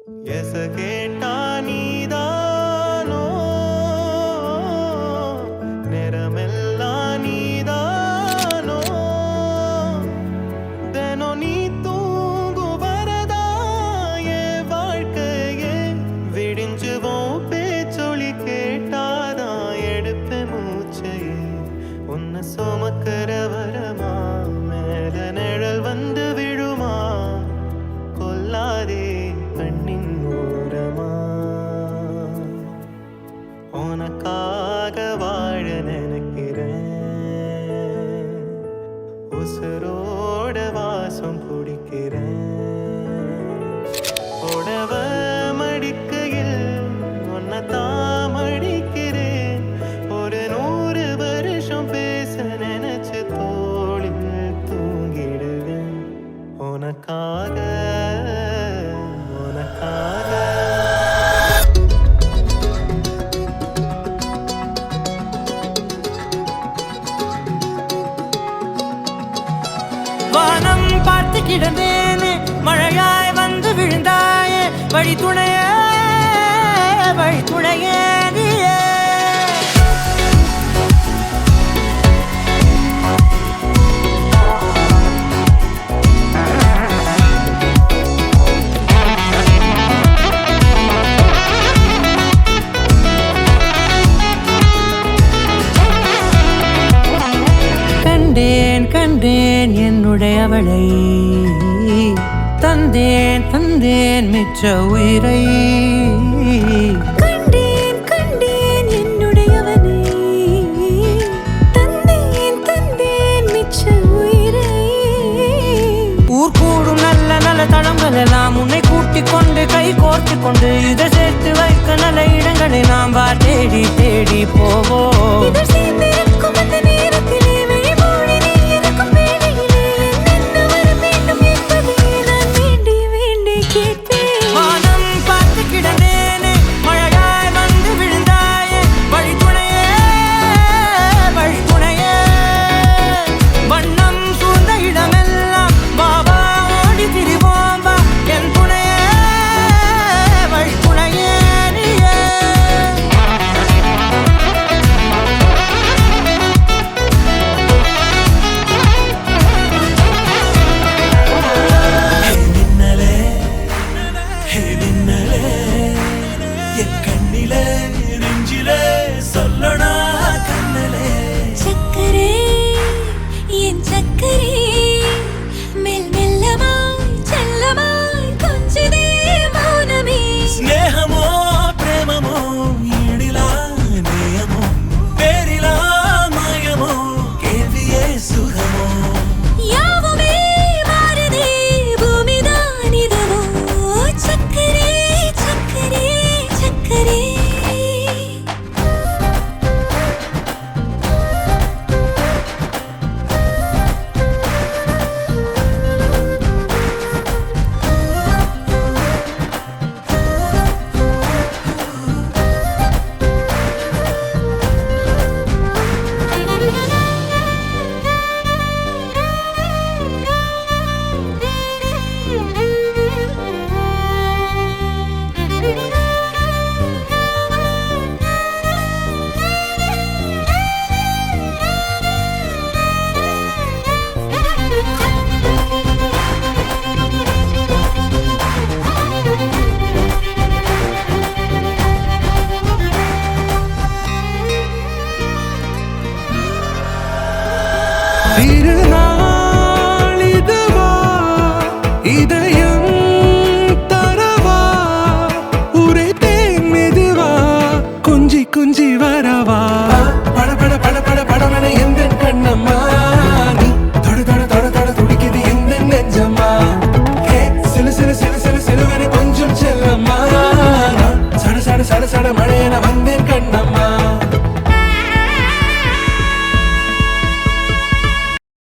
எச கேட்டா நீதானோ நேரமெல்லாம் நீதானோ தினம் நீ தூங்கு வரதா என் வாழ்க்கையே விடிஞ்சுவோம் பேச்சொலி கேட்டாதான் எடுப்ப மூச்சையே உன்னை சுமக்கிற வரமா மேல நிழல் வந்து விழுமா கொல்லாதே கண்ணின் ஓரமா உனக்காக வாழ நினைக்கிறேன் உசுரோட வாசம் குடிக்கிறேன் உடவ மடிக்கையில் உன்னை தாமடிக்கிறேன் ஒரு 100 வருஷம் பேச நினைச்சு தோளில் தூங்கிடுவேன் உனக்காக உனக்காக வானம் பார்த்து கிடந்தேனே மழையாய் வந்து விழுந்தாயே வழி துணையே நீயே கண்டேன் கண்டேன் என்னுடையவளை தந்தேன் தந்தேன் மிச்ச உயிரை கண்டேன் கண்டேன் என்னுடையவனை தந்தேன் தந்தேன் மிச்ச உயிரை ஊர் கூடும் நல்ல நல்ல தளங்கள் எல்லாம் உன்னை கூட்டிக் கொண்டு கை கோர்த்து கொண்டு இதை சேர்த்து வைக்க நல்ல இடங்களை நாம் தேடி தேடி போவோம் இதழ் சேர்ந்திருக்கும் அந்த நேரத்திலே விழிமூடி நீ இருக்கும் வேளையிலே என்னென்ன வர வேண்டும் என்பதை நான் வேண்டி வேண்டி கேட்பேன் வானம் பார்த்து கிடந்தேனே மழையாய் வந்து விழுந்தாயே வழி துணையே வண்ணம் சூழ்ந்த இடமெல்லாம் பாபா ஓடி திரிவோம் வா என் துணையே வழி துணையே நீயே என் கண்ணிலே நெஞ்சிலே சொல்லனா கண்ணலே சக்கரே என் சக்கரே மெல் மெல்லமாய் செல்லமாய் கொஞ்சதே மௌனமே ஸ்நேகமோ பிரேமமோ ஈடிலா நேயமோ பேரிலா மாயமோ கேள்வியே சுகமோ யாவுமே மாறுதே பூமிதான் இதுவோ சக்கரே சக்கரே சக்கரே திருநாளிதுவா இதயம் தரவா உரைத்தேன் மெதுவா கொஞ்சி கொஞ்சி வரவா பட பட பட